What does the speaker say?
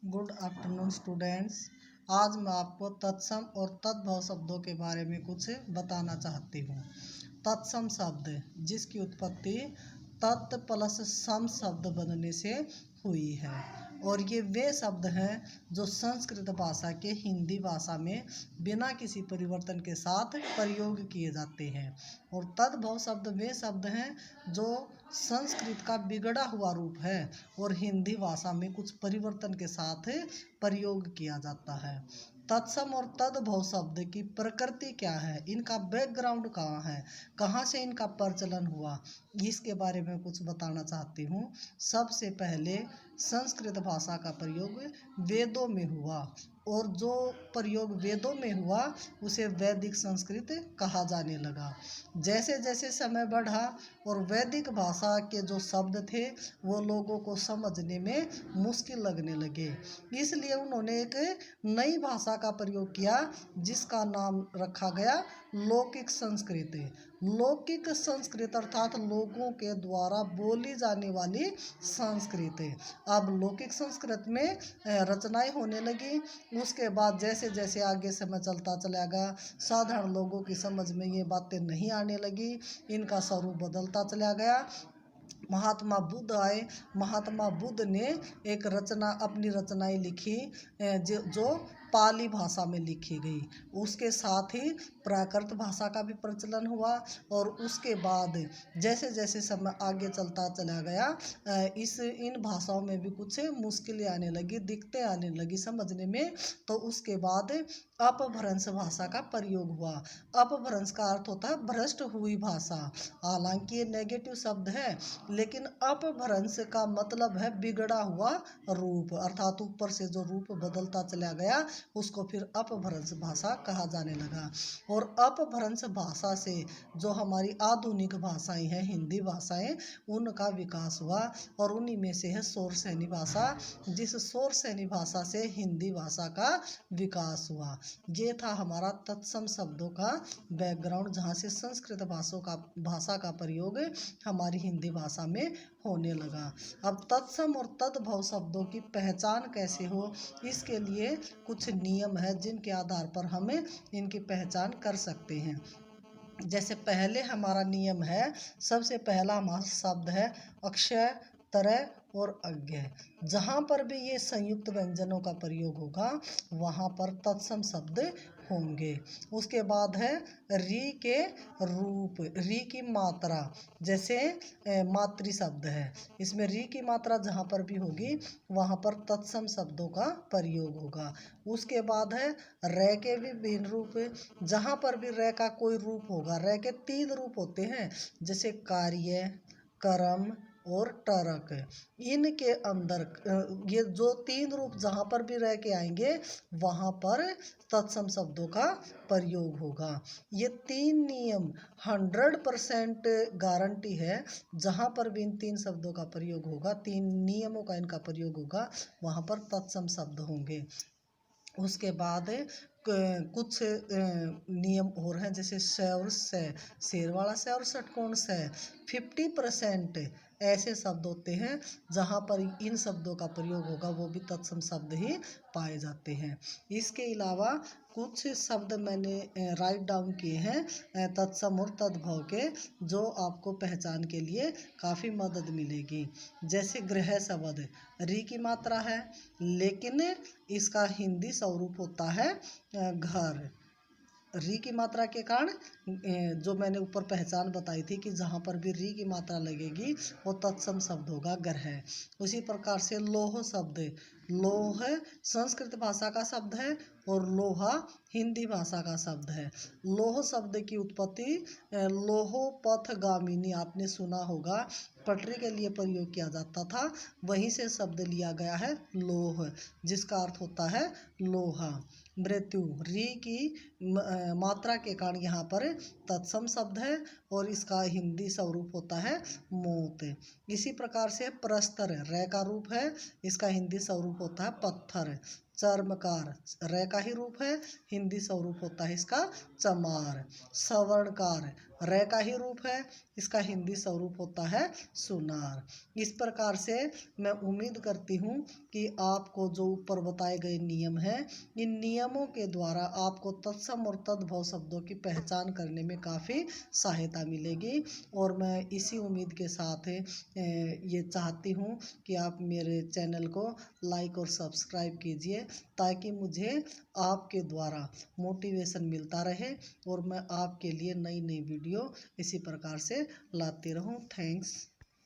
Good afternoon students. आज मैं आपको तत्सम और तद्भव शब्दों के बारे में कुछ बताना चाहती हूँ। तत्सम शब्द जिसकी उत्पत्ति तत् प्लस सम शब्द बनने से हुई है और ये वे शब्द हैं जो संस्कृत भाषा के हिंदी भाषा में बिना किसी परिवर्तन के साथ प्रयोग किए जाते हैं। और तद्भव शब्द वे शब्द हैं जो संस्कृत का बिगड़ा हुआ रूप है और हिंदी भाषा में कुछ परिवर्तन के साथ प्रयोग किया जाता है। तत्सम और तद्भव शब्द की प्रकृति क्या है, इनका बैकग्राउंड कहाँ है, कहाँ से इनका प्रचलन हुआ, इसके बारे में कुछ बताना चाहती हूँ। सबसे पहले संस्कृत भाषा का प्रयोग वेदों में हुआ और जो प्रयोग वेदों में हुआ उसे वैदिक संस्कृत कहा जाने लगा। जैसे जैसे समय बढ़ा और वैदिक भाषा के जो शब्द थे वो लोगों को समझने में मुश्किल लगने लगे, इसलिए उन्होंने एक नई भाषा का प्रयोग किया जिसका नाम रखा गया लौकिक संस्कृत। लौकिक संस्कृत अर्थात लोगों के द्वारा बोली जाने वाली संस्कृत। अब लौकिक संस्कृत में रचनाएं होने लगी। उसके बाद जैसे जैसे आगे समय चलता चला गया, साधारण लोगों की समझ में ये बातें नहीं आने लगी, इनका स्वरूप बदलता चला गया। महात्मा बुद्ध आए। महात्मा बुद्ध ने एक रचना अपनी रचनाएं लिखी जो पाली भाषा में लिखी गई। उसके साथ ही प्राकृत भाषा का भी प्रचलन हुआ और उसके बाद जैसे जैसे समय आगे चलता चला गया इन भाषाओं में भी कुछ मुश्किलें आने लगी, दिक्कतें आने लगी समझने में। तो उसके बाद अपभ्रंश भाषा का प्रयोग हुआ। अपभ्रंश का अर्थ होता है भ्रष्ट हुई भाषा। हालांकि ये नेगेटिव शब्द है, लेकिन अपभ्रंश का मतलब है बिगड़ा हुआ रूप, अर्थात ऊपर से जो रूप बदलता चला गया उसको फिर अपभ्रंश भाषा कहा जाने लगा। और अपभ्रंश भाषा से जो हमारी आधुनिक भाषाएं हैं, हिंदी भाषाएं, उनका विकास हुआ और उन्हीं में से है शौरसेनी भाषा, जिस शौरसेनी भाषा से हिंदी भाषा का विकास हुआ। ये था हमारा तत्सम शब्दों का बैकग्राउंड, जहाँ से संस्कृत भाषा का प्रयोग हमारी हिंदी भाषा में होने लगा। अब तत्सम और तद्भव शब्दों की पहचान कैसे हो, इसके लिए कुछ नियम है जिनके आधार पर हम इनकी पहचान कर सकते हैं। जैसे पहले हमारा नियम है, सबसे पहला हमारा शब्द है अक्षय, तरय और अज्ञ। जहाँ पर भी ये संयुक्त व्यंजनों का प्रयोग होगा वहाँ पर तत्सम शब्द होंगे। उसके बाद है री के रूप, री की मात्रा, जैसे मातृ शब्द है, इसमें री की मात्रा जहाँ पर भी होगी वहाँ पर तत्सम शब्दों का प्रयोग होगा। उसके बाद है रे के भी भिन्न रूप, जहाँ पर भी रे का कोई रूप होगा, रे के 3 रूप होते हैं, जैसे कार्य, कर्म और टरक। इनके अंदर ये जो 3 रूप जहाँ पर भी रह के आएंगे वहाँ पर तत्सम शब्दों का प्रयोग होगा। ये 3 नियम 100% गारंटी है, जहाँ पर भी इन 3 शब्दों का प्रयोग होगा, 3 नियमों का इनका प्रयोग होगा, वहाँ पर तत्सम शब्द होंगे। उसके बाद कुछ नियम और हैं, जैसे स और से, शेर वाला से और षटकोण से। 50% ऐसे शब्द होते हैं जहाँ पर इन शब्दों का प्रयोग होगा वो भी तत्सम शब्द ही पाए जाते हैं। इसके अलावा कुछ शब्द मैंने राइट डाउन किए हैं तत्सम और तद्भव के, जो आपको पहचान के लिए काफ़ी मदद मिलेगी। जैसे गृह शब्द री की मात्रा है, लेकिन इसका हिंदी स्वरूप होता है घर। री की मात्रा के कारण जो मैंने ऊपर पहचान बताई थी कि जहाँ पर भी री की मात्रा लगेगी वो तत्सम शब्द होगा ग्रह। उसी प्रकार से लोह शब्द, लोह संस्कृत भाषा का शब्द है और लोहा हिंदी भाषा का शब्द है। लोह शब्द की उत्पत्ति लोहोपथगामिनी, आपने सुना होगा, पटरी के लिए प्रयोग किया जाता था, वहीं से शब्द लिया गया है लोह, जिसका अर्थ होता है लोहा। मृत्यु री की मात्रा के कारण यहाँ पर तत्सम शब्द है और इसका हिंदी स्वरूप होता है मौत। इसी प्रकार से प्रस्तर रे का रूप है, इसका हिंदी स्वरूप होता है पत्थर। चर्मकार रे का ही रूप है, हिंदी स्वरूप होता है इसका चमार। सवर्णकार रे का ही रूप है, इसका हिंदी स्वरूप होता है सुनार। इस प्रकार से मैं उम्मीद करती हूँ कि आपको जो ऊपर बताए गए नियम हैं, इन नियमों के द्वारा आपको तत्सम और तद्भव शब्दों की पहचान करने में काफ़ी सहायता मिलेगी। और मैं इसी उम्मीद के साथ ये चाहती हूँ कि आप मेरे चैनल को लाइक और सब्सक्राइब कीजिए, ताकि मुझे आपके द्वारा मोटिवेशन मिलता रहे और मैं आपके लिए नई नई वीडियो इसी प्रकार से लाती रहूँ। थैंक्स।